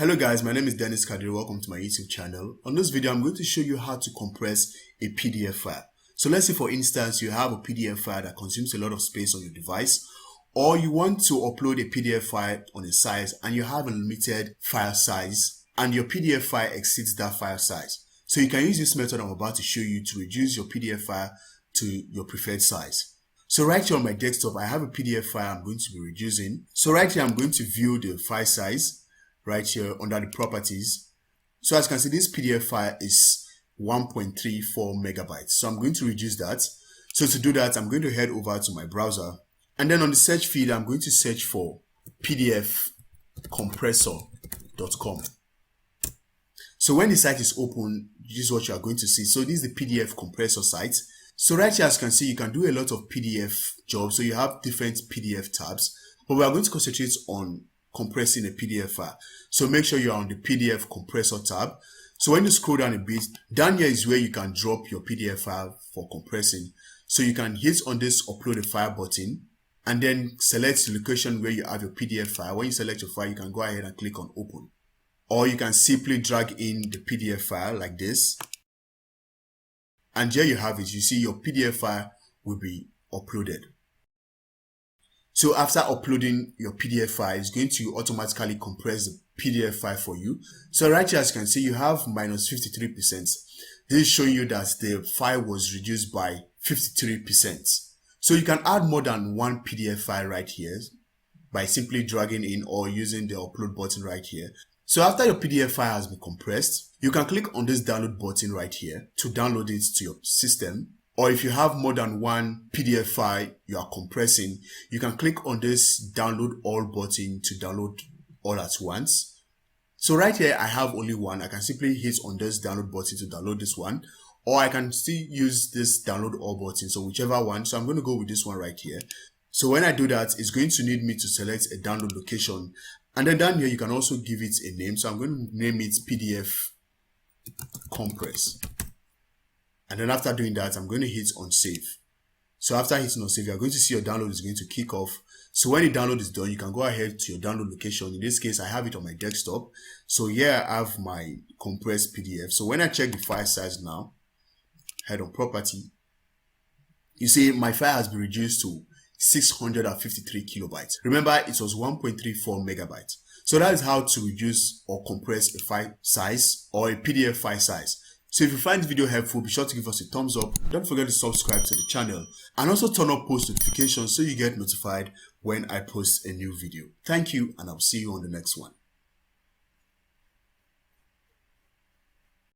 Hello guys, my name is Kadiri. Welcome to my YouTube channel. On this video, I'm going to show you how to compress a PDF file. So let's say for instance, you have a PDF file that consumes a lot of space on your device, or you want to upload a PDF file on a site and you have a limited file size and your PDF file exceeds that file size. So you can use this method I'm about to show you to reduce your PDF file to your preferred size. So right here on my desktop, I have a PDF file I'm going to be reducing. So right here, I'm going to view the file size right here under the properties. So as you can see, this PDF file is 1.34 megabytes. So I'm going to reduce that. So to do that, I'm going to head over to my browser. And then on the search field, I'm going to search for pdfcompressor.com. So when the site is open, this is what you are going to see. So this is the PDF compressor site. So right here, as you can see, you can do a lot of PDF jobs. So you have different PDF tabs, but we are going to concentrate on compressing a PDF file. So make sure you are on the PDF compressor tab. So when you scroll down a bit, down here is where you can drop your PDF file for compressing. So you can hit on this upload a file button and then select the location where you have your PDF file. When you select your file, you can go ahead and click on open. Or you can simply drag in the PDF file like this. And here you have it. You see your PDF file will be uploaded. So after uploading your PDF file, it's going to automatically compress the PDF file for you. So right here, as you can see, you have minus 53%. This is showing you that the file was reduced by 53%. So you can add more than one PDF file right here by simply dragging in or using the upload button right here. So after your PDF file has been compressed, you can click on this download button right here to download it to your system. Or if you have more than one PDF file you are compressing, you can click on this download all button to download all at once. So right here, I have only one. I can simply hit on this download button to download this one, or I can still use this download all button. So whichever one. So I'm going to go with this one right here. So when I do that, it's going to need me to select a download location. And then down here, you can also give it a name. So I'm going to name it PDF compress. And then after doing that, I'm going to hit on save. So after hitting on save, you're going to see your download is going to kick off. So when the download is done, you can go ahead to your download location. In this case, I have it on my desktop. So here I have my compressed PDF. So when I check the file size now, head on property, you see my file has been reduced to 653 kilobytes. Remember, it was 1.34 megabytes. So that is how to reduce or compress a file size or a PDF file size. So if you find this video helpful, be sure to give us a thumbs up. Don't forget to subscribe to the channel and also turn on post notifications so you get notified when I post a new video. Thank you, and I'll see you on the next one.